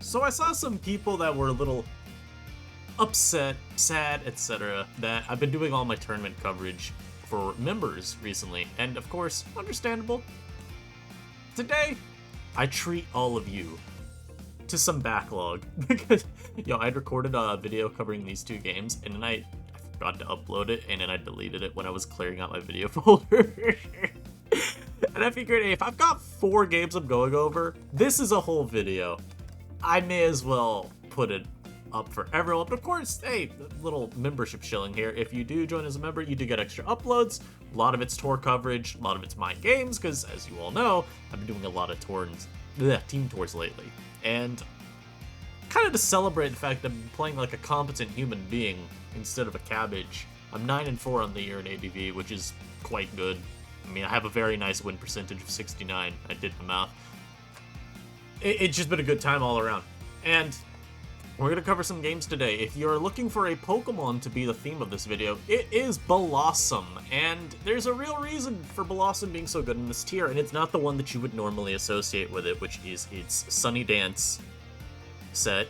So I saw some people that were a little upset, sad, etc. that I've been doing all my tournament coverage for members recently, and of course, understandable. Today, I treat all of you to some backlog because, I'd recorded a video covering these two games, and then I forgot to upload it, and then I deleted it when I was clearing out my video folder. And I figured, hey, if I've got 4 games I'm going over, this is a whole video. I may as well put it up for everyone. But of course, hey, little membership shilling here. If you do join as a member, you do get extra uploads. A lot of it's tour coverage, a lot of it's my games, because as you all know, I've been doing a lot of team tours lately. And kind of to celebrate the fact that I'm playing like a competent human being instead of a cabbage. I'm 9-4 on the year in ADV, which is quite good. I mean, I have a very nice win percentage of 69. I did the math. It's just been a good time all around. And we're going to cover some games today. If you're looking for a Pokemon to be the theme of this video, it is Bellossom. And there's a real reason for Bellossom being so good in this tier, and it's not the one that you would normally associate with it, which is its Sunny Dance set.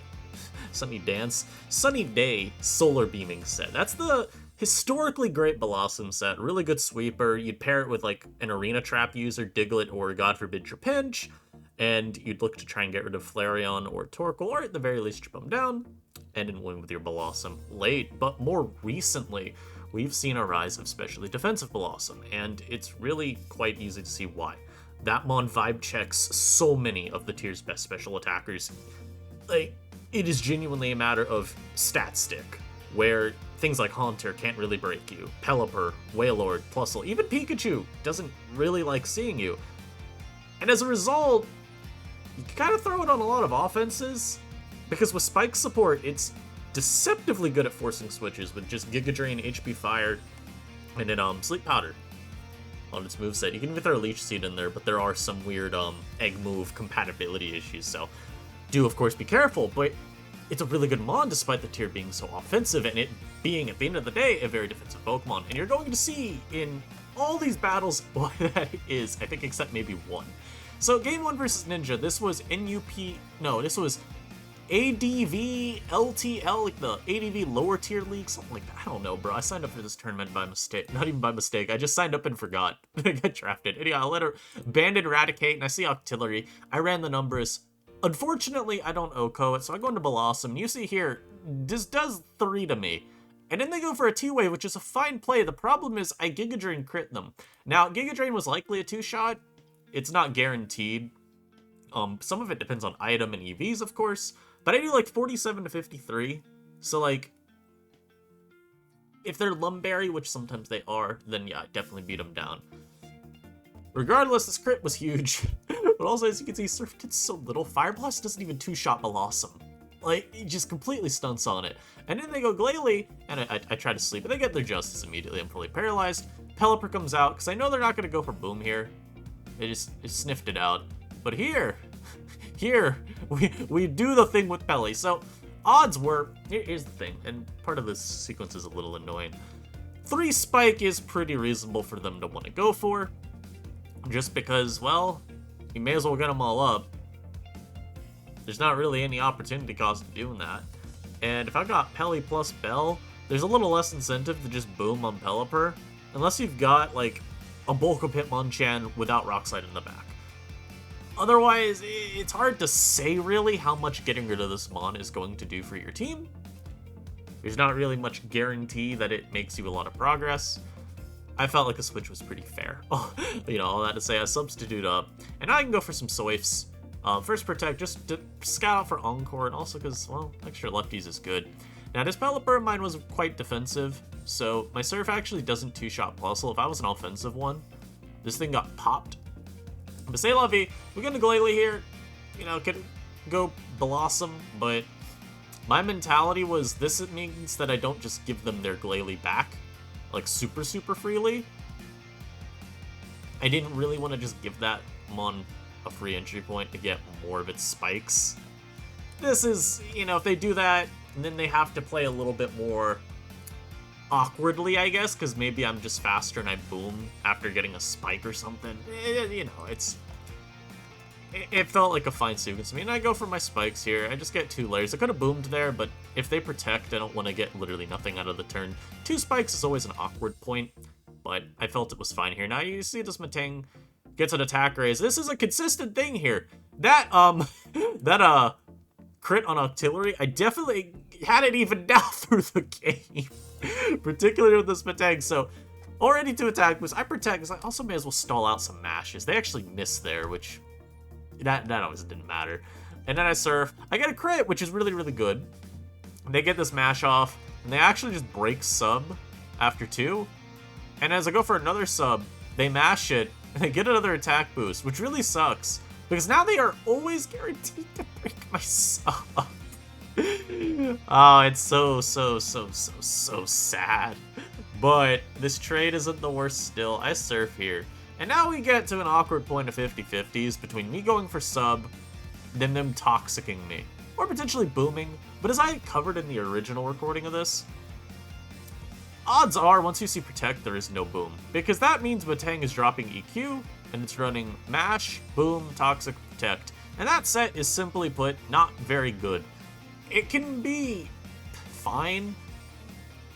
Sunny Day Solar Beaming set. That's the historically great Bellossom set. Really good sweeper. You'd pair it with like an Arena Trap user, Diglett, or God forbid Trapinch, and you'd look to try and get rid of Flareon or Torkoal, or at the very least chip them down, and then win with your Bellossom late. But more recently, we've seen a rise of specially defensive Bellossom, and it's really quite easy to see why. That mon vibe checks so many of the tier's best special attackers. Like, it is genuinely a matter of stat stick, where things like Haunter can't really break you. Pelipper, Wailord, Plusle, even Pikachu doesn't really like seeing you. And as a result, you can kind of throw it on a lot of offenses, because with Spike support, it's deceptively good at forcing switches with just Giga Drain, HP Fire, and then Sleep Powder on its moveset. You can even throw Leech Seed in there, but there are some weird egg move compatibility issues, so do of course be careful, but it's a really good mon despite the tier being so offensive and it being, at the end of the day, a very defensive Pokemon. And you're going to see in all these battles why that is, I think, except maybe one. So game 1 versus Ninja, this was this was ADV LTL, like the ADV lower tier league, something like that. I don't know, bro. I signed up for this tournament by mistake. Not even by mistake. I just signed up and forgot. I got drafted. Anyway, I let her Banded Eradicate, and I see Octillery. I ran the numbers. Unfortunately, I don't OHKO it, so I go into Bellossom. You see here, this does 3 to me. And then they go for a 2-way, which is a fine play. The problem is I Giga Drain crit them. Now, Giga Drain was likely a 2-shot. It's not guaranteed. Some of it depends on item and EVs, of course. But I do like 47 to 53. So, like, if they're Lumberry, which sometimes they are, then yeah, I definitely beat them down. Regardless, this crit was huge. But also, as you can see, Surf did so little. Fire Blast doesn't even 2-shot Bellossom. Like, it just completely stunts on it. And then they go Glalie, and I try to sleep, but they get their Justice immediately. I'm fully paralyzed. Pelipper comes out, because I know they're not going to go for Boom here. They just sniffed it out. But here, we do the thing with Pelly. So, odds were, here's the thing, and part of this sequence is a little annoying. 3 Spike is pretty reasonable for them to want to go for. Just because, well, you may as well get them all up. There's not really any opportunity cost of doing that. And if I've got Pelly plus Bell, there's a little less incentive to just boom on Pelipper. Unless you've got, like, a Bulk of Hitmonchan without Rock Slide in the back. Otherwise, it's hard to say really how much getting rid of this mon is going to do for your team. There's not really much guarantee that it makes you a lot of progress. I felt like the switch was pretty fair. All that to say, I substitute up. And now I can go for some Soifs. First Protect, just to scout out for Encore, and also because, well, extra lefties is good. Now, this Pelipper of mine was quite defensive, so my Surf actually doesn't 2-shot Plusle. If I was an offensive one, this thing got popped. But say la vie, we're going to Glalie here. Could go Bellossom, but my mentality was this means that I don't just give them their Glalie back, like super freely. I didn't really want to just give that mon a free entry point to get more of its spikes. This is, if they do that, then they have to play a little bit more awkwardly, I guess, because maybe I'm just faster and I boom after getting a spike or something. It's it felt like a fine sequence to me, and I go for my spikes here. I just get 2 layers. I could have boomed there, but if they protect, I don't want to get literally nothing out of the turn. 2 spikes is always an awkward point, but I felt it was fine here. Now you see this Matang gets an attack raise. This is a consistent thing here. That, that, crit on artillery, I definitely had it even down through the game, particularly with this Matang. So already 2 attack boosts. I protect because I also may as well stall out some mashes. They actually missed there, which that always didn't matter. And then I surf. I get a crit, which is really, really good. They get this mash off, and they actually just break sub after 2. And as I go for another sub, they mash it, and they get another attack boost, which really sucks. Because now they are always guaranteed to break my sub. Oh, it's so sad. But this trade isn't the worst still. I surf here. And now we get to an awkward point of 50-50s between me going for sub, then them toxicking me. Or potentially booming. But as I covered in the original recording of this, odds are once you see protect, there is no boom. Because that means Matang is dropping EQ, and it's running mash, boom, toxic, protect. And that set is simply put, not very good. It can be fine.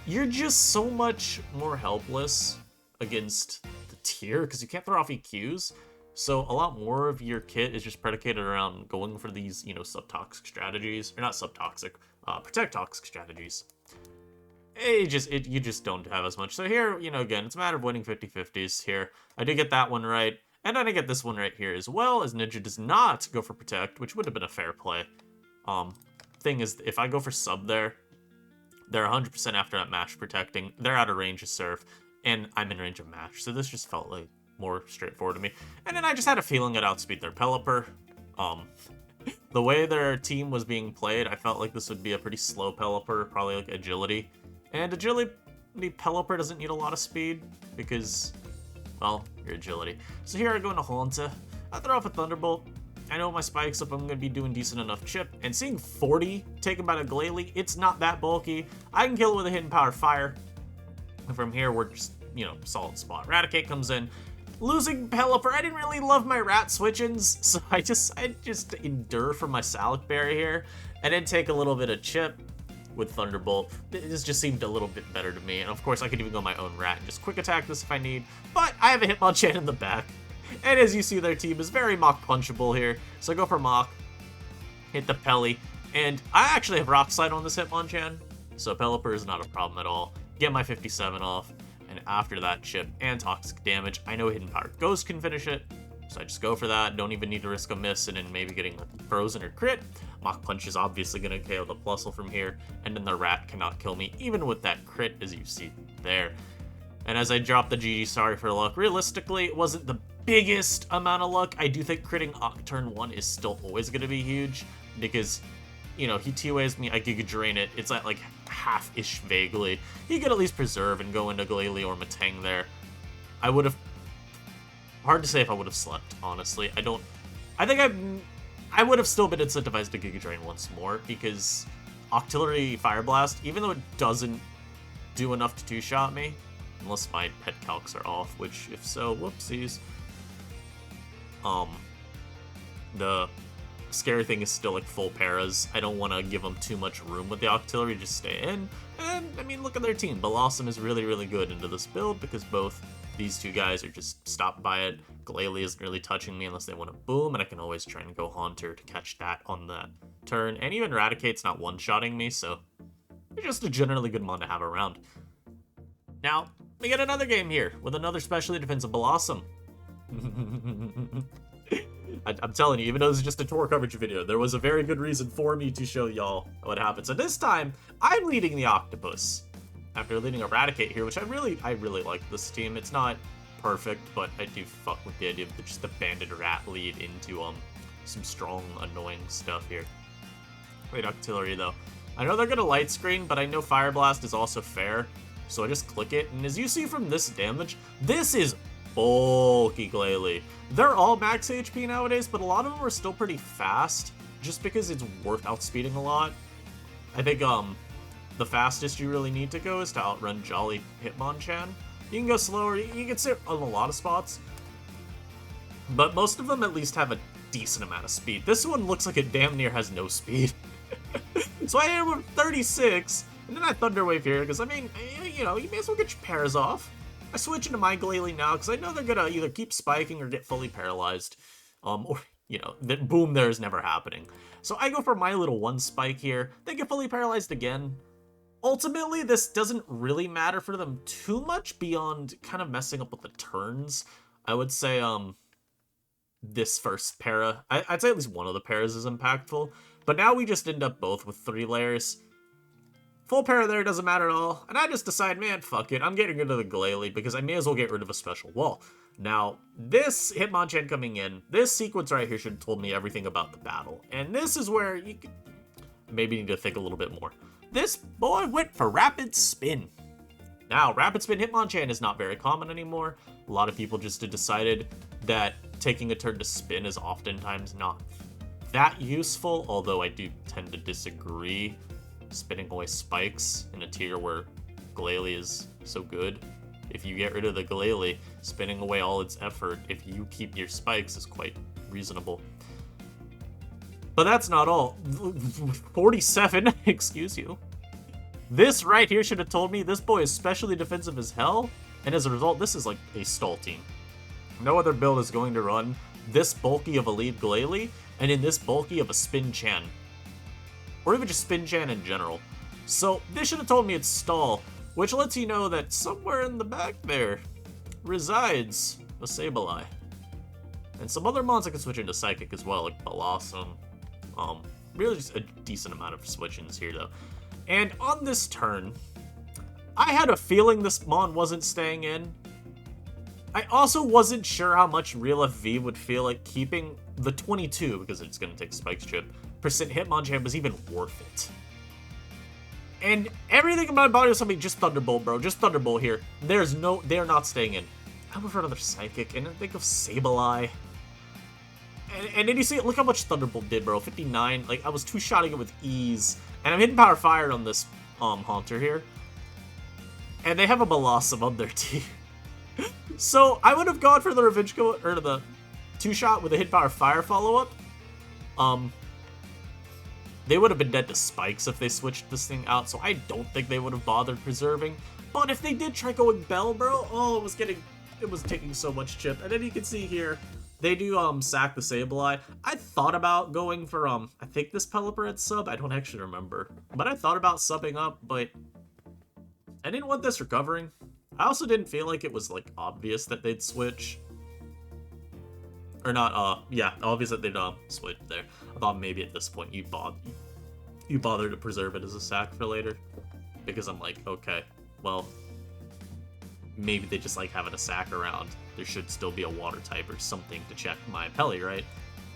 You're just so much more helpless against the tier because you can't throw off EQs. So a lot more of your kit is just predicated around going for these, you know, sub-toxic strategies. Or not sub-toxic, protect toxic strategies. You just don't have as much. So here, you know, again, it's a matter of winning 50-50s here. I did get that one right. And then I get this one right here as well, as Ninja does not go for protect, which would have been a fair play. Thing is, if I go for sub there, they're 100% after that mash protecting. They're out of range of surf, and I'm in range of mash. So this just felt like more straightforward to me. And then I just had a feeling I'd outspeed their Pelipper. The way their team was being played, I felt like this would be a pretty slow Pelipper, probably like agility. And agility Pelipper doesn't need a lot of speed because, well, your agility. So here I go into Haunta. I throw off a Thunderbolt. I know my spikes up, I'm going to be doing decent enough chip. And seeing 40 taken by the Glalie, it's not that bulky. I can kill it with a Hidden Power Fire. And from here, we're just, you know, solid spot. Raticate comes in. Losing Pelipper, I didn't really love my rat switch-ins, so I just endure from my Salic Berry here. And then take a little bit of chip with Thunderbolt. This just seemed a little bit better to me. And of course, I could even go my own rat and just quick attack this if I need. But I have a Hitmonchan in the back. And as you see, their team is very Mach punchable here. So I go for Mach, hit the Pelly, and I actually have Rock Slide on this Hitmonchan, so Pelipper is not a problem at all. Get my 57 off, and after that chip and toxic damage, I know Hidden Power Ghost can finish it, so I just go for that. Don't even need to risk a miss and then maybe getting a frozen or crit. Mach Punch is obviously going to KO the Plusle from here, and then the rat cannot kill me, even with that crit, as you see there. And as I drop the GG Sorry for Luck, realistically, it wasn't the biggest amount of luck. I do think critting turn 1 is still always going to be huge because, you know, he T-Ways me, I Giga Drain it. It's at like half-ish vaguely. He could at least preserve and go into Glalie or Matang there. I would have... Hard to say if I would have slept, honestly. I would have still been incentivized to Giga Drain once more because Octillery Fire Blast, even though it doesn't do enough to two-shot me, unless my pet calcs are off, which if so, whoopsies. The scary thing is still like full paras. I don't want to give them too much room with the Octillery, just stay in. And I mean, look at their team. Bellossom is really, really good into this build because both these two guys are just stopped by it. Glalie isn't really touching me unless they want to boom, and I can always try and go Haunter to catch that on the turn. And even Raticate's not one-shotting me, so it's just a generally good mon to have around. Now, we get another game here with another specially defensive Bellossom. I'm telling you, even though this is just a tour coverage video, there was a very good reason for me to show y'all what happened. So this time, I'm leading the Octopus. After leading Eradicate here, which I really like this team. It's not perfect, but I do fuck with the idea of just the banded rat lead into some strong, annoying stuff here. Wait, Octillery though. I know they're gonna light screen, but I know Fire Blast is also fair. So I just click it, and as you see from this damage, this is bulky Glalie. They're all max HP nowadays, but a lot of them are still pretty fast, just because it's worth outspeeding a lot. I think the fastest you really need to go is to outrun Jolly Hitmonchan. You can go slower, you can sit on a lot of spots, but most of them at least have a decent amount of speed. This one looks like it damn near has no speed. So I hit with 36, and then I Thunder Wave here, because, I mean, you know, you may as well get your pairs off. I switch into my Glalie now, because I know they're going to either keep spiking or get fully paralyzed. Or, you know, that boom there is never happening. So I go for my little one spike here. They get fully paralyzed again. Ultimately, this doesn't really matter for them too much beyond kind of messing up with the turns. I would say, this first para, I'd say at least one of the paras is impactful. But now we just end up both with 3 layers. Full para there doesn't matter at all. And I just decide, man, fuck it. I'm getting rid of the Glalie because I may as well get rid of a special wall. Now, this Hitmonchan coming in, this sequence right here should have told me everything about the battle. And this is where you could maybe need to think a little bit more. This boy went for Rapid Spin. Now, Rapid Spin Hitmonchan is not very common anymore. A lot of people just decided that taking a turn to spin is oftentimes not that useful, although I do tend to disagree. Spinning away spikes in a tier where Glalie is so good. If you get rid of the Glalie, spinning away all its effort, if you keep your spikes, is quite reasonable. But that's not all. 47, excuse you. This right here should have told me this boy is specially defensive as hell, and as a result, this is like a stall team. No other build is going to run this bulky of a lead Glalie, and in this bulky of a Spin Chan. Or even just Spin Chan in general. So this should have told me it's stall, which lets you know that somewhere in the back there resides a Sableye. And some other mons I can switch into Psychic as well, like Bellossom. Really just a decent amount of switch-ins here though. And on this turn, I had a feeling this mon wasn't staying in. I also wasn't sure how much Real FV would feel like keeping the 22, because it's going to take Spike's chip, percent Hitmonchan was even worth it. And everything in my body was something, just Thunderbolt, bro. Just Thunderbolt here. They're not staying in. I went for another Psychic, and I think of Sableye. And then you see, look how much Thunderbolt did, bro. 59. Like, I was two-shotting it with ease. And I'm hitting Power Fire on this Haunter here. And they have a Bellossom on their team. So, I would have gone for the Revenge Go, or the two-shot with a Hit Power Fire follow-up. They would have been dead to spikes if they switched this thing out, so I don't think they would have bothered preserving. But if they did try going Bell, bro, oh, it was taking so much chip. And then you can see here, they do sack the Sableye. I thought about going for I think this Pelipper at sub, I don't actually remember. But I thought about subbing up, but I didn't want this recovering. I also didn't feel like it was like obvious that they'd switch. Or not, yeah, obvious that they'd switch there. I thought maybe at this point you bother to preserve it as a sack for later. Because I'm like, okay, well, maybe they just like having a sack around. There should still be a water type or something to check my Pelly, right?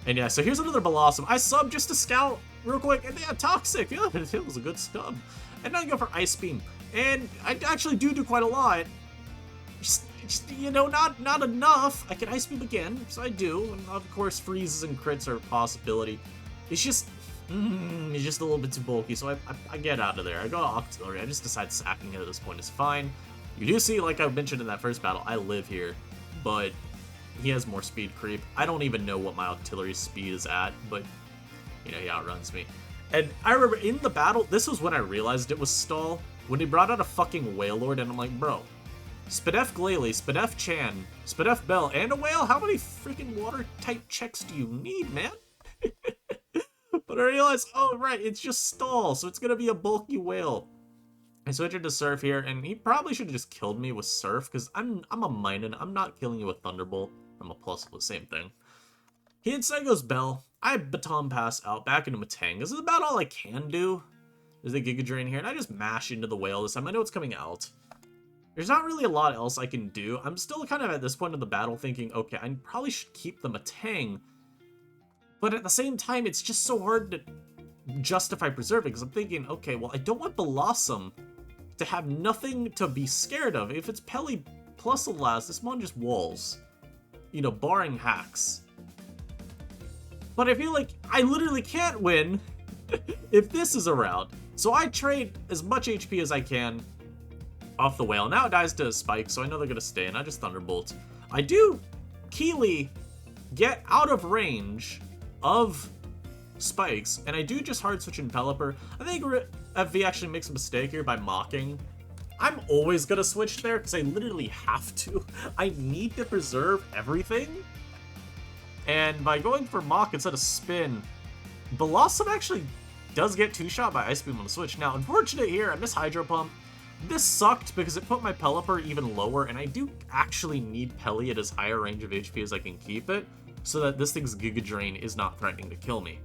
And yeah, so here's another Bellossom. I subbed just to scout real quick, and yeah, Toxic, yeah, it was a good stub. And then I go for Ice Beam. And I actually do quite a lot. Just, you know, not enough. I can Ice Beam again, so I do. And of course, freezes and crits are a possibility. It's just a little bit too bulky, so I get out of there. I go Octillery. I just decide sacking it at this point is fine. You do see, like I mentioned in that first battle, I live here, but he has more speed creep. I don't even know what my Octillery speed is at, but, you know, he outruns me. And I remember in the battle, this was when I realized it was stall, when he brought out a fucking Wailord, and I'm like, bro, Spadef Glalie, Spadef Chan, Spadef Bell, and a whale? How many freaking water-type checks do you need, man? But I realized, oh, right, it's just stall, so it's gonna be a bulky whale. I switch into Surf here, and he probably should have just killed me with Surf, because I'm a Minun. I'm not killing you with Thunderbolt. I'm a plus the same thing. He instead goes Bell. I Baton Pass out back into Matang. This is about all I can do. There's the Giga Drain here, and I just mash into the whale this time. I know it's coming out. There's not really a lot else I can do. I'm still kind of at this point in the battle thinking, okay, I probably should keep the Matang. But at the same time, it's just so hard to justify preserving, because I'm thinking, okay, well, I don't want Bellossom to have nothing to be scared of. If it's Pelly plus a last, this mon just walls. You know, barring hacks. But I feel like I literally can't win if this is around. So I trade as much HP as I can off the whale. Now it dies to a spike, so I know they're gonna stay, and I just Thunderbolt. I do Keely get out of range of spikes, and I do just hard switch in Pelipper. I think FV actually makes a mistake here by mocking. I'm always gonna switch there because I literally have to. I need to preserve everything. And by going for mock instead of spin, Bellossom actually does get 2-shot by Ice Beam on the switch. Now, unfortunate here, I miss Hydro Pump. This sucked because it put my Pelipper even lower, and I do actually need Pelly at as high a range of HP as I can keep it, so that this thing's Giga Drain is not threatening to kill me.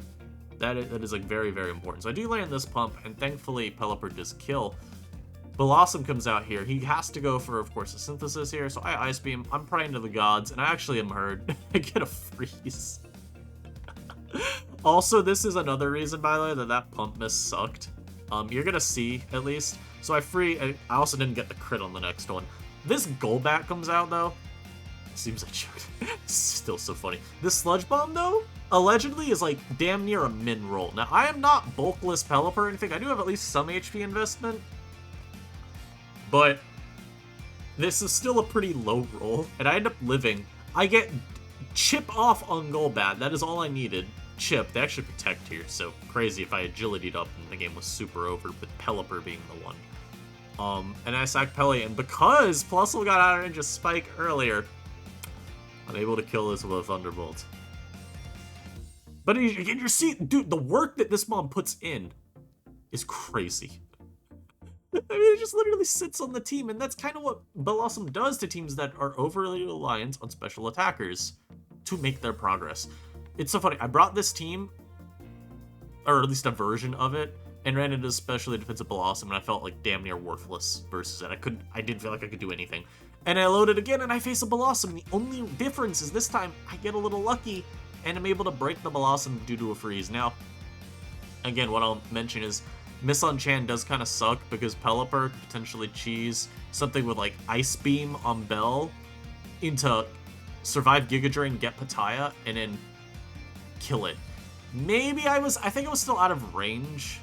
That is like very, very important. So I do land this pump, and thankfully Pelipper does kill. Bellossom comes out here. He has to go for, of course, a Synthesis here, so I Ice Beam. I'm praying to the gods, and I actually am hurt. I get a freeze. Also, this is another reason, by the way, that pump miss sucked. You're gonna see, at least. So I also didn't get the crit on the next one. This Golbat comes out, though. Seems like shit. Still so funny. This Sludge Bomb, though, allegedly is like damn near a min roll. Now, I am not bulkless Pelipper or anything. I do have at least some HP investment. But this is still a pretty low roll, and I end up living. I get chip off on Golbat. That is all I needed. Chip. They actually protect here, so crazy if I agility'd up and the game was super over, with Pelipper being the one. And I sack Pelly, and because Plusle got out of range of Spike earlier, I'm able to kill this with a Thunderbolt. But you see, dude, the work that this mom puts in is crazy. I mean, it just literally sits on the team, and that's kind of what Bellossom does to teams that are overly reliant on special attackers to make their progress. It's so funny. I brought this team, or at least a version of it, and ran into especially defensive Bellossom, and I felt like damn near worthless versus it. I didn't feel like I could do anything. And I loaded again, and I face a Bellossom. The only difference is this time I get a little lucky, and I'm able to break the Bellossom due to a freeze. Now, again, what I'll mention is Miss on Chan does kind of suck because Pelipper could potentially cheese something with like Ice Beam on Bell into survive Giga Drain, get Pattaya, and then kill it. Maybe I think I was still out of range,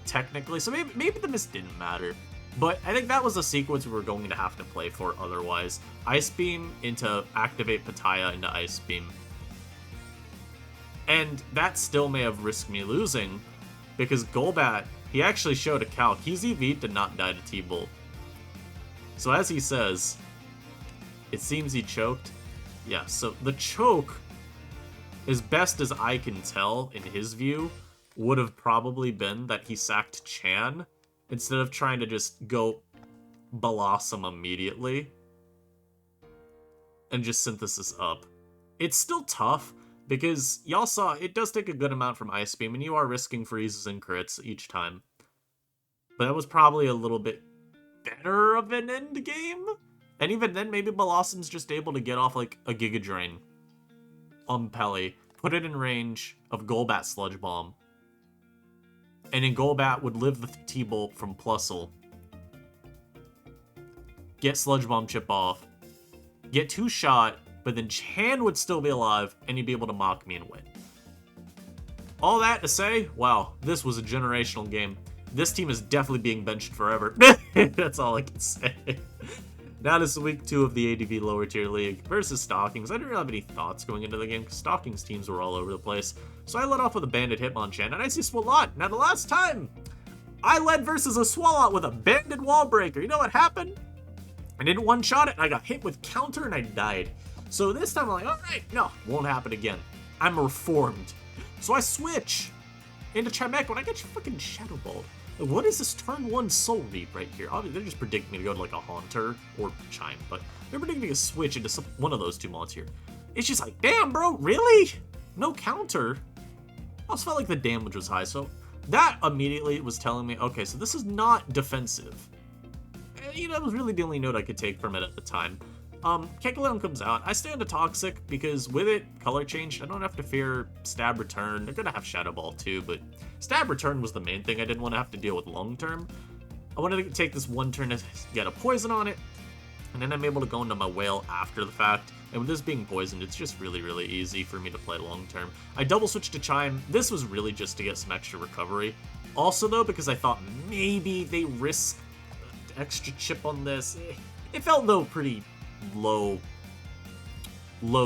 technically, so maybe the miss didn't matter. But I think that was a sequence we were going to have to play for otherwise. Ice Beam into activate Pattaya into Ice Beam. And that still may have risked me losing, because Golbat, he actually showed a calc. He's EV'd to not die to T-Bolt. So as he says, it seems he choked. Yeah, so the choke, as best as I can tell in his view, would have probably been that he sacked Chan instead of trying to just go Bellossom immediately and just Synthesis up. It's still tough, because y'all saw it does take a good amount from Ice Beam, and you are risking freezes and crits each time. But that was probably a little bit better of an end game. And even then, maybe Bellossom's just able to get off like a Giga Drain on Pelly, put it in range of Golbat Sludge Bomb, and then Golbat would live the T-Bolt from Plusle, get Sludge Bomb chip off, get 2-shot, but then Chan would still be alive, and he'd be able to mock me and win. All that to say, wow, this was a generational game. This team is definitely being benched forever. That's all I can say. Now this is week 2 of the ADV lower tier league versus Stockings. I didn't really have any thoughts going into the game because Stockings teams were all over the place. So I led off with a Bandit Hitmonchan, and I see Swalot. Now the last time I led versus a Swalot with a Bandit Wallbreaker, you know what happened? I didn't one-shot it, and I got hit with counter, and I died. So this time I'm like, alright, no, won't happen again. I'm reformed. So I switch into Chimek when I get your fucking Shadow Ball. What is this turn 1 Soul Reap right here? Obviously, they're just predicting me to go to like a Haunter or Chime, but they're predicting a switch into one of those two mods here. It's just like, damn, bro, really? No counter? I also felt like the damage was high, so that immediately was telling me, okay, so this is not defensive. And, you know, that was really the only note I could take from it at the time. Kegleon comes out. I stay into Toxic because with it color changed, I don't have to fear Stab Return. They're gonna have Shadow Ball too, but Stab Return was the main thing I didn't want to have to deal with long term. I wanted to take this one turn to get a poison on it, and then I'm able to go into my whale after the fact. And with this being poisoned, it's just really, really easy for me to play long term. I double switched to Chime. This was really just to get some extra recovery. Also though, because I thought maybe they risk extra chip on this. It felt though pretty low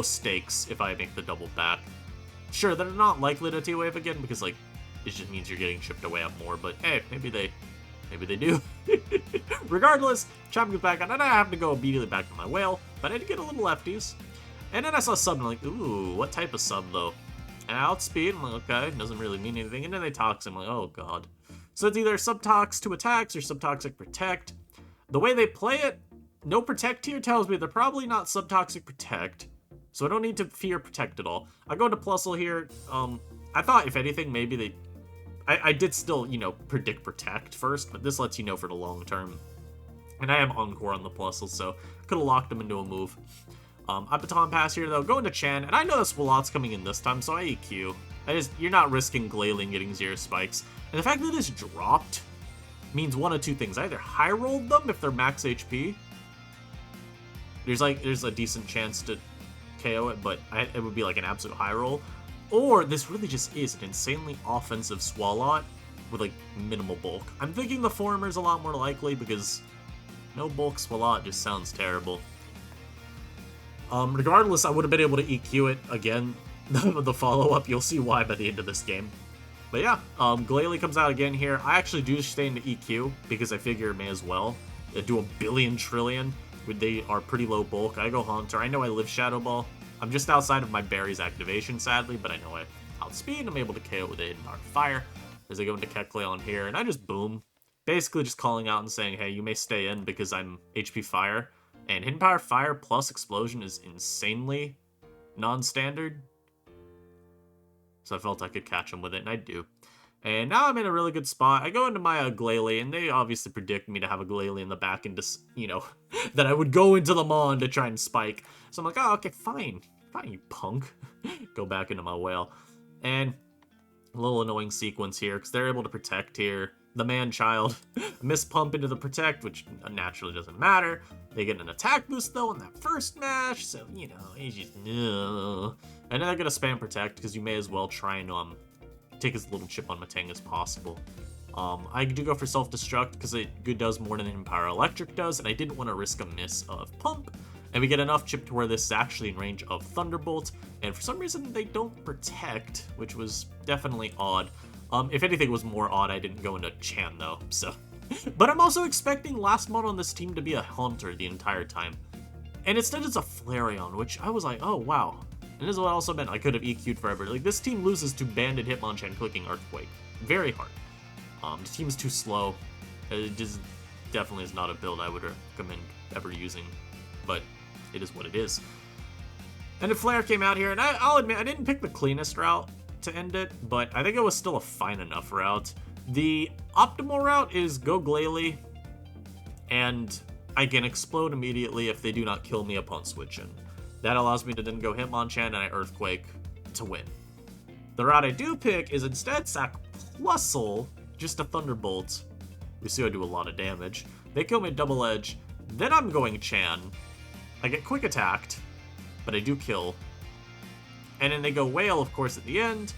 stakes if I make the double back. Sure, they're not likely to T-Wave again, because, like, it just means you're getting chipped away up more, but hey, maybe they do. Regardless, Chime goes back on, and I have to go immediately back to my whale, but I did get a little lefties. And then I saw sub, and I'm like, ooh, what type of sub, though? And outspeed, I'm like, okay, doesn't really mean anything. And then they tox, I'm like, oh, God. So it's either subtox to attacks or subtoxic protect. The way they play it, no protect here tells me they're probably not subtoxic protect. So I don't need to fear protect at all. I go into Plusle here. I thought, if anything, maybe they... I did still, you know, predict protect first, but this lets you know for the long term. And I have Encore on the Plusle, so could have locked him into a move. I Baton Pass here, though, go into Chan, and I know that Swalot's coming in this time, so I EQ. You're not risking Glalie and getting 0 spikes. And the fact that this dropped means one of two things. I either high rolled them if they're max HP. There's a decent chance to KO it, but it would be like an absolute high roll. Or this really just is an insanely offensive Swalot with like minimal bulk. I'm thinking the former is a lot more likely because no bulk Swalot just sounds terrible. Regardless, I would have been able to EQ it again. The follow-up, you'll see why by the end of this game. But yeah, Glalie comes out again here. I actually do stay into EQ because I figure may as well. They do a billion trillion. They are pretty low bulk. I go Haunter. I know I live Shadow Ball. I'm just outside of my Berry's activation, sadly, but I know I outspeed. I'm able to KO with a Hidden Power Fire as I go into Kecleon here, and I just boom. Basically just calling out and saying, hey, you may stay in because I'm HP Fire. And Hidden Power Fire plus Explosion is insanely non-standard. So I felt I could catch him with it, and I do. And now I'm in a really good spot. I go into my Glalie, and they obviously predict me to have a Glalie in the back and just, you know, that I would go into the Mon to try and spike. So I'm like, oh, okay, fine. Fine, you punk. Go back into my whale. And a little annoying sequence here, because they're able to protect here. The man-child mispump into the protect, which naturally doesn't matter. They get an attack boost, though, on that first match, so, you know, he's just... And then they're going to spam protect, because you may as well try and take as little chip on Matang as possible. I do go for self-destruct, because it does more than Empower Electric does, and I didn't want to risk a miss of Pump. And we get enough chip to where this is actually in range of Thunderbolt, and for some reason they don't protect, which was definitely odd. If anything was more odd, I didn't go into Chan, though, so... But I'm also expecting last mod on this team to be a Haunter the entire time. And instead it's a Flareon, which I was like, oh, wow. And this is what also meant I could have EQ'd forever. Like, this team loses to Banded Hitmonchan clicking Earthquake. Very hard. The team's too slow. It just definitely is not a build I would recommend ever using. But it is what it is. And if Flare came out here, and I'll admit, I didn't pick the cleanest route to end it, but I think it was still a fine enough route. The optimal route is go Glalie, and I can explode immediately if they do not kill me upon switching. That allows me to then go Hitmonchan and I Earthquake to win. The route I do pick is instead sack Plusle, just a Thunderbolt. We see I do a lot of damage. They kill me Double Edge, then I'm going Chan. I get quick attacked, but I do kill. And then they go Whale, of course, at the end.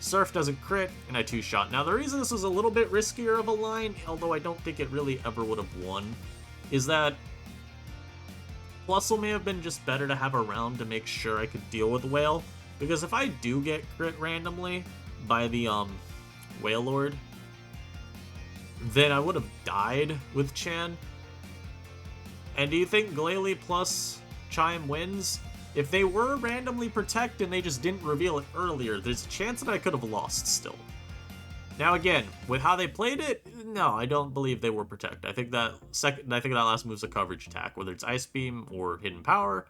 Surf doesn't crit, and I 2-shot. Now, the reason this was a little bit riskier of a line, although I don't think it really ever would have won, is that Plusle may have been just better to have around to make sure I could deal with Whale. Because if I do get crit randomly by the Whale Lord, then I would have died with Chan. And do you think Glalie plus Chime wins? If they were randomly protect and they just didn't reveal it earlier, there's a chance that I could have lost still. Now again, with how they played it, no, I don't believe they were protect. I think that last move's a coverage attack, whether it's Ice Beam or Hidden Power.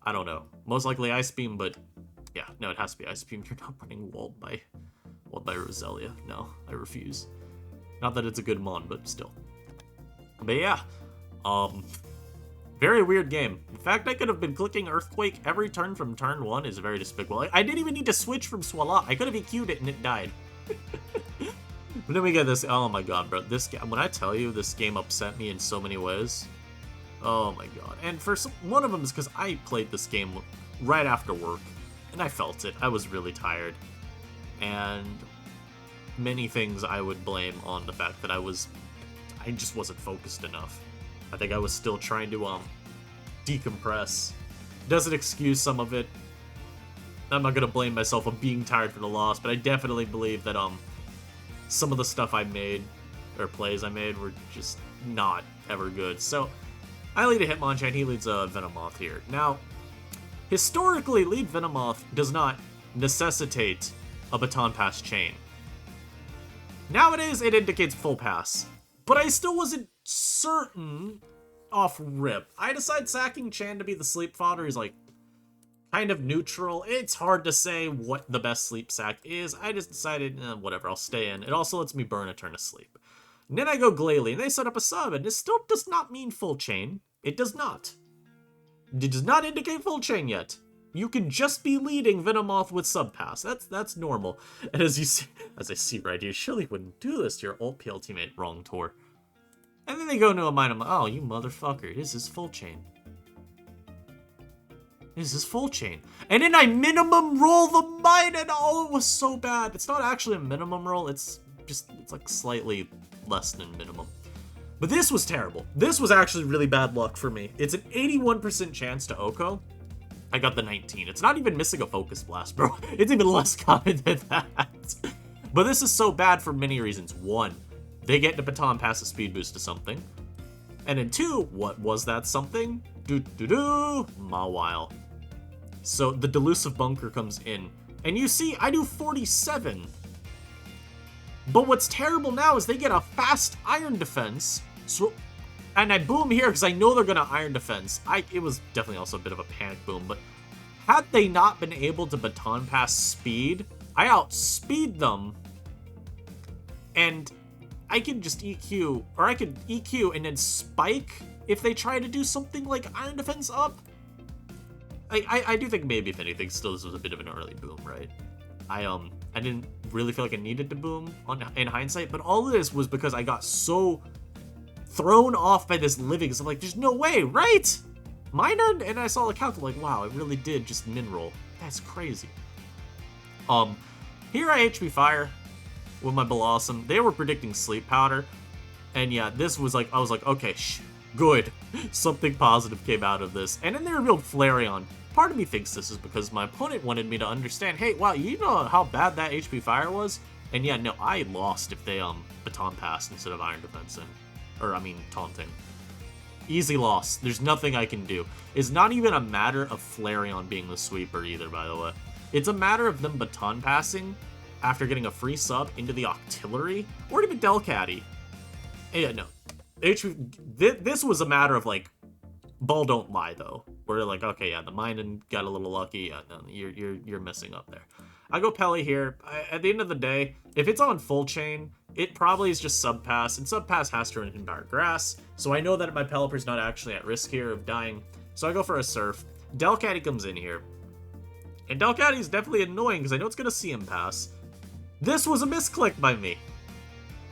I don't know. Most likely Ice Beam, but yeah, no, it has to be Ice Beam. You're not running walled by Roselia. No, I refuse. Not that it's a good mon, but still. But yeah, very weird game. In fact, I could have been clicking Earthquake every turn from turn 1 is very despicable. I didn't even need to switch from Swalot. I could have EQ'd it and it died. But then we get this. Oh my god, bro. This game, when I tell you this game upset me in so many ways. Oh my god. And for one of them is because I played this game right after work. And I felt it. I was really tired. And many things I would blame on the fact that I just wasn't focused enough. I think I was still trying to decompress. Doesn't excuse some of it, I'm not gonna blame myself on being tired for the loss, but I definitely believe that some of the stuff I made, or plays I made, were just not ever good. So I lead a Hitmonchan, he leads a Venomoth here. Now, historically, lead Venomoth does not necessitate a Baton Pass chain. Nowadays, it indicates full pass, but I still wasn't certain off rip. I decide sacking Chan to be the sleep fodder is like kind of neutral. It's hard to say what the best sleep sack is. I just decided, whatever, I'll stay in. It also lets me burn a turn of sleep. And then I go Glalie, and they set up a sub, and this still does not mean full chain. It does not. It does not indicate full chain yet. You can just be leading Venomoth with sub pass. That's normal. And as you see, as I see right here, surely wouldn't do this to your old PL teammate. Wrong tour. And then they go into a mine. I'm like, oh, you motherfucker! This is full chain. This is full chain. And then I minimum roll the mine, and oh, it was so bad. It's not actually a minimum roll. It's like slightly less than minimum. But this was terrible. This was actually really bad luck for me. It's an 81% chance to Oko. I got the 19. It's not even missing a Focus Blast, bro. It's even less common than that. But this is so bad for many reasons. One, they get the Baton Pass a speed boost to something. And then two, what was that something? Mawile. So the Delusive Bunker comes in. And you see, I do 47. But what's terrible now is they get a fast Iron Defense. So, and I boom here because I know they're going to Iron Defense. It was definitely also a bit of a panic boom. But had they not been able to Baton Pass speed, I outspeed them. And I can just EQ, or I could EQ and then spike if they try to do something like Iron Defense up. I do think maybe, if anything, still this was a bit of an early boom, right? I didn't really feel like I needed to boom in hindsight, but all of this was because I got so thrown off by this living, because I'm like, there's no way, right? Mine, and I saw the count, I'm like, wow, it really did just min roll. That's crazy. Here I HP Fire with my Bellossom. They were predicting Sleep Powder, and yeah, this was like, I was like, okay, good. Something positive came out of this. And then they revealed Flareon. Part of me thinks this is because my opponent wanted me to understand, hey, wow, you know how bad that HP Fire was? And yeah, no, I lost if they Baton Passed instead of Iron Defensing. Or, I mean, taunting. Easy loss. There's nothing I can do. It's not even a matter of Flareon being the sweeper either, by the way. It's a matter of them Baton Passing after getting a free sub into the Octillery, or even Delcatty. Yeah, no. This was a matter of, like, ball don't lie, though. Where like, okay, yeah, the Minun got a little lucky. Yeah, no, you're messing up there. I go Pelly here. At the end of the day, if it's on full chain, it probably is just sub pass, and sub pass has to run in Power Grass. So I know that my Pelipper's not actually at risk here of dying. So I go for a Surf. Delcatty comes in here. And Delcatty is definitely annoying because I know it's gonna see him pass. This was a misclick by me.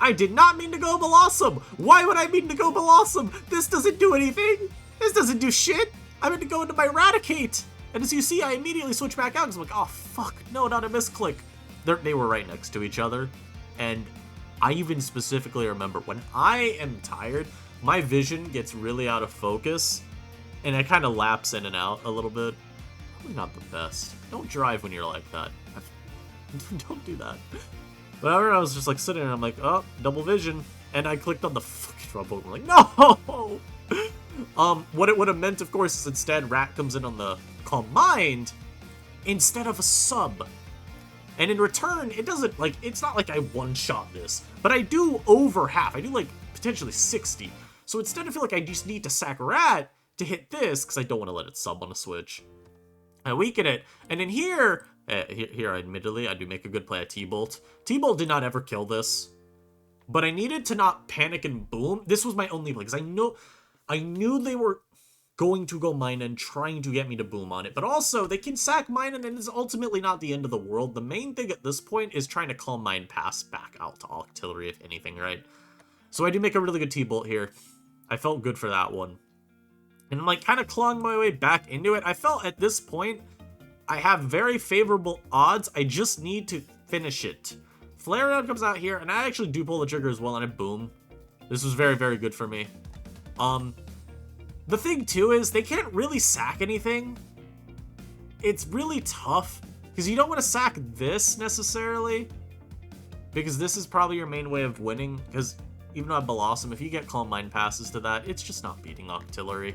I did not mean to go Bellossom. Why would I mean to go Bellossom? This doesn't do anything. This doesn't do shit. I meant to go into my Eradicate. And as you see, I immediately switch back out because I'm like, oh, fuck. No, not a misclick. They were right next to each other. And I even specifically remember when I am tired, my vision gets really out of focus. And I kind of lapse in and out a little bit. Probably not the best. Don't drive when you're like that. Don't do that. But I was just like sitting there and I'm like, oh, double vision. And I clicked on the fucking wrong button. I'm like, no! What it would have meant, of course, is instead Rat comes in on the Calm Mind instead of a sub. And in return, it doesn't, like, it's not like I one-shot this, but I do over half. I do, like, potentially 60. So instead I feel like I just need to sack Rat to hit this, because I don't want to let it sub on a switch. I weaken it, and in here, admittedly, I do make a good play at T-Bolt. T-Bolt did not ever kill this, but I needed to not panic and boom. This was my only play, because I knew they were going to go Minun, trying to get me to boom on it, but also, they can sack Minun, and it's ultimately not the end of the world. The main thing at this point is trying to Calm Mind pass back out to Octillery, if anything, right? So I do make a really good T-Bolt here. I felt good for that one. And I'm like kind of clawing my way back into it. I felt at this point, I have very favorable odds. I just need to finish it. Flareon comes out here, and I actually do pull the trigger as well, and I boom. This was very, very good for me. The thing too is, they can't really sack anything. It's really tough Because you don't want to sack this necessarily, because this is probably your main way of winning, because even though I have Bellossom, if you get Calm Mind passes to that, it's just not beating Octillery.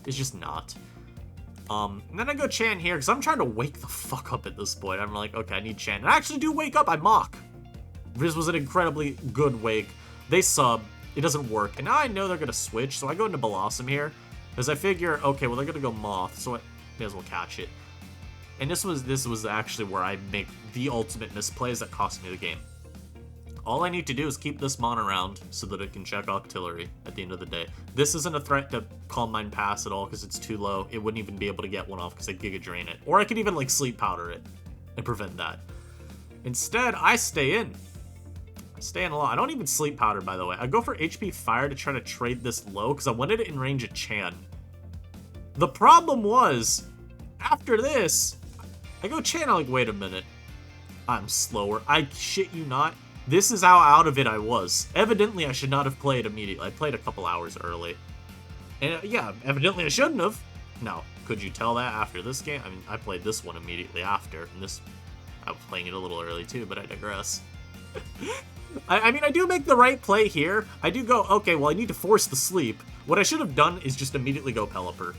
It's just not. And then I go Chan here, because I'm trying to wake the fuck up at this point. I'm like, okay, I need Chan. And I actually do wake up, I mock. This was an incredibly good wake. They sub, it doesn't work. And now I know they're going to switch, so I go into Bellossom here, because I figure, okay, well, they're going to go Moth, so I may as well catch it. And this was actually where I make the ultimate misplays that cost me the game. All I need to do is keep this Mon around so that it can check Octillery at the end of the day. This isn't a threat to Calm Mind pass at all because it's too low. It wouldn't even be able to get one off because I'd Giga Drain it. Or I could even, like, Sleep Powder it and prevent that. Instead, I stay in. I stay in a lot. I don't even Sleep Powder, by the way. I go for HP Fire to try to trade this low because I wanted it in range of Chan. The problem was, after this, I go Chan, I'm like, wait a minute. I'm slower. I shit you not. This is how out of it I was. Evidently, I should not have played immediately. I played a couple hours early. And yeah, evidently I shouldn't have. Now, could you tell that after this game? I mean, I played this one immediately after. And this, I was playing it a little early too, but I digress. I mean, I do make the right play here. I do go, okay, well, I need to force the sleep. What I should have done is just immediately go Pelipper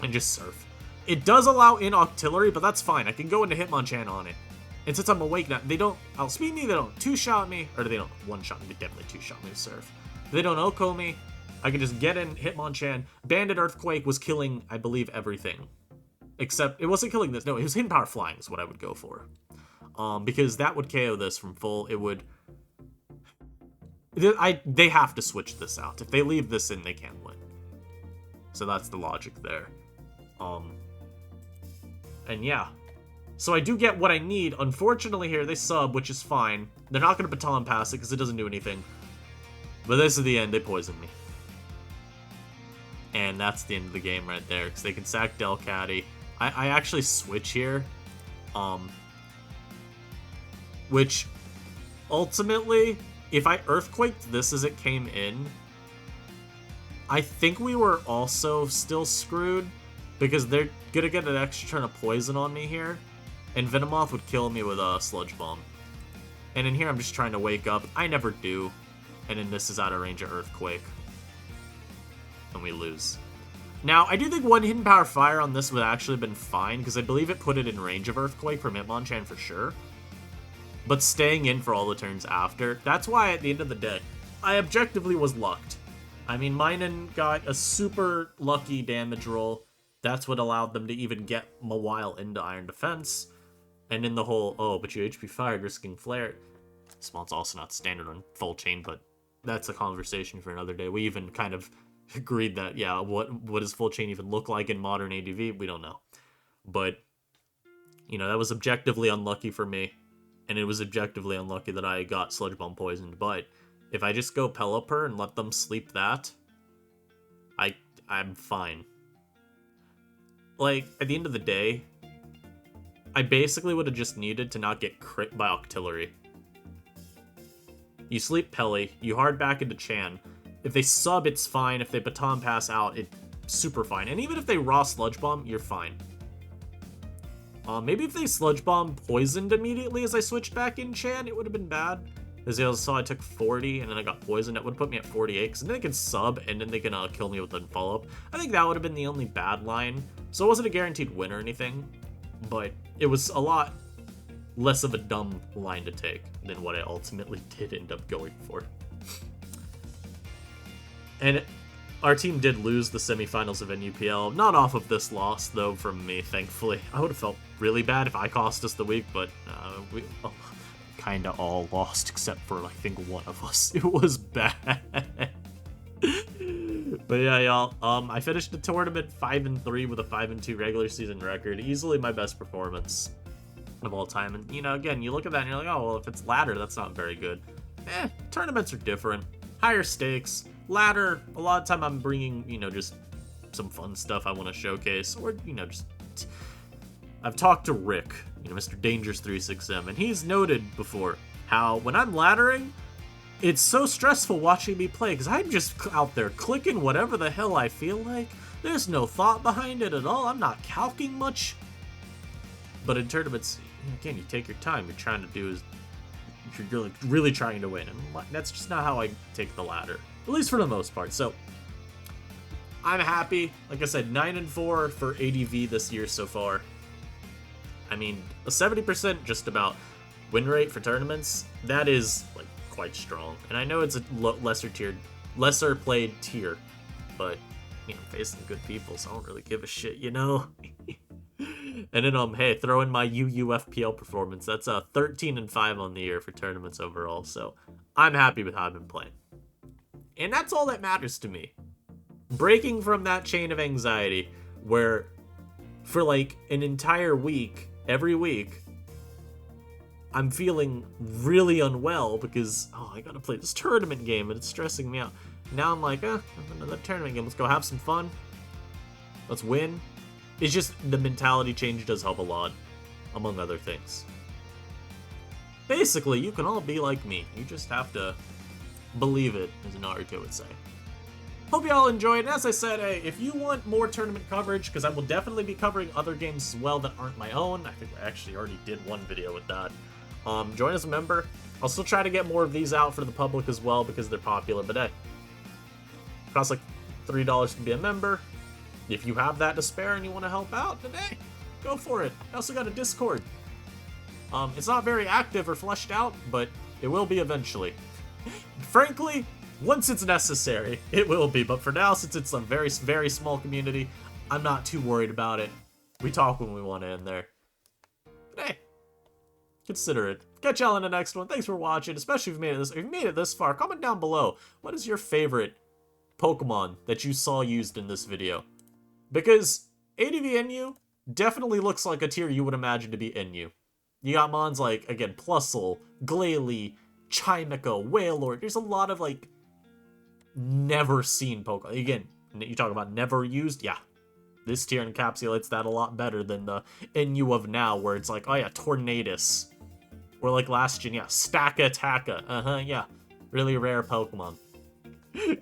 and just surf. It does allow in Octillery, but that's fine. I can go into Hitmonchan on it. And since I'm awake now, they don't outspeed me, they don't two-shot me, or they don't one-shot me, they definitely two-shot me with Surf. They don't Oko me, I can just get in, Hitmonchan. Bandit Earthquake was killing, I believe, everything. Except, it wasn't killing this, no, it was Hidden Power Flying is what I would go for. Because that would KO this from full, it would... They have to switch this out. If they leave this in, they can't win. So that's the logic there. And yeah. So I do get what I need. Unfortunately here, they sub, which is fine. They're not going to baton pass it because it doesn't do anything. But this is the end. They poison me. And that's the end of the game right there. Because they can sack Delcatty. I actually switch here. Which, ultimately, if I Earthquaked this as it came in, I think we were also still screwed. Because they're going to get an extra turn of poison on me here. And Venomoth would kill me with a Sludge Bomb. And in here, I'm just trying to wake up. I never do. And then this is out of range of Earthquake. And we lose. Now, I do think one Hidden Power Fire on this would actually have been fine, because I believe it put it in range of Earthquake from Hitmonchan for sure. But staying in for all the turns after, that's why at the end of the day, I objectively was lucked. I mean, Minun got a super lucky damage roll. That's what allowed them to even get Mawile into Iron Defense. And in the whole, oh, but you HP fired, risking Flare. This one's also not standard on full chain, but that's a conversation for another day. We even kind of agreed that, yeah, what does full chain even look like in modern ADV? We don't know. But, you know, that was objectively unlucky for me. And it was objectively unlucky that I got Sludge Bomb poisoned. But if I just go Pelipper and let them sleep that, I'm fine. Like, at the end of the day, I basically would have just needed to not get crit by Octillery. You sleep Pelly, you hard back into Chan. If they sub, it's fine. If they baton pass out, it's super fine. And even if they raw Sludge Bomb, you're fine. Maybe if they Sludge Bomb poisoned immediately as I switched back in Chan, it would have been bad. As you saw, I took 40, and then I got poisoned. That would put me at 48, because then they can sub, and then they can kill me with a follow-up. I think that would have been the only bad line. So it wasn't a guaranteed win or anything, but it was a lot less of a dumb line to take than what I ultimately did end up going for. And our team did lose the semifinals of NUPL. Not off of this loss, though, from me, thankfully. I would have felt really bad if I cost us the week, but we kind of all lost except for, I think, one of us. It was bad. But yeah, y'all, I finished the tournament 5-3 with a 5-2 regular season record. Easily my best performance of all time. And, you know, again, you look at that and you're like, oh, well, if it's ladder, that's not very good. Tournaments are different. Higher stakes. Ladder, a lot of time I'm bringing, you know, just some fun stuff I want to showcase. Or, you know, just... I've talked to Rick, you know, Mr. Dangerous367, and he's noted before how when I'm laddering, it's so stressful watching me play, because I'm just out there clicking whatever the hell I feel like. There's no thought behind it at all. I'm not calcing much. But in tournaments, again, you take your time. You're trying to do is you're really, really trying to win, and that's just not how I take the ladder, at least for the most part. So I'm happy. Like I said, 9-4 for ADV this year so far. I mean, a 70% just about win rate for tournaments, that is like quite strong. And I know it's a lesser played tier, but you know, I'm facing good people, so I don't really give a shit, you know. And then hey, throw in my UUFPL performance. That's a 13-5 on the year for tournaments overall. So I'm happy with how I've been playing, and that's all that matters to me. Breaking from that chain of anxiety where for like an entire week, every week, I'm feeling really unwell because, I gotta play this tournament game and it's stressing me out. Now I'm like, another tournament game. Let's go have some fun. Let's win. It's just the mentality change does help a lot, among other things. Basically, you can all be like me. You just have to believe it, as Naruto would say. Hope y'all enjoyed. And as I said, hey, if you want more tournament coverage, because I will definitely be covering other games as well that aren't my own. I think I actually already did one video with that. Join as a member. I'll still try to get more of these out for the public as well because they're popular. But hey, it costs like $3 to be a member. If you have that to spare and you want to help out, then hey, go for it. I also got a Discord. It's not very active or fleshed out, but it will be eventually. Frankly, once it's necessary, it will be. But for now, since it's a very, very small community, I'm not too worried about it. We talk when we want to in there. But hey, consider it. Catch y'all in the next one. Thanks for watching, especially if you've made it this far. Comment down below. What is your favorite Pokemon that you saw used in this video? Because ADV NU definitely looks like a tier you would imagine to be NU. You got mons like, again, Plusle, Glalie, Chimico, Wailord. There's a lot of, like, never seen Pokemon. Again, you talk about never used, yeah. This tier encapsulates that a lot better than the NU of now, where it's like, oh yeah, Tornadus. Or like last gen, yeah, Stakataka. Yeah. Really rare Pokemon.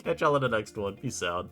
Catch y'all in the next one. Peace out.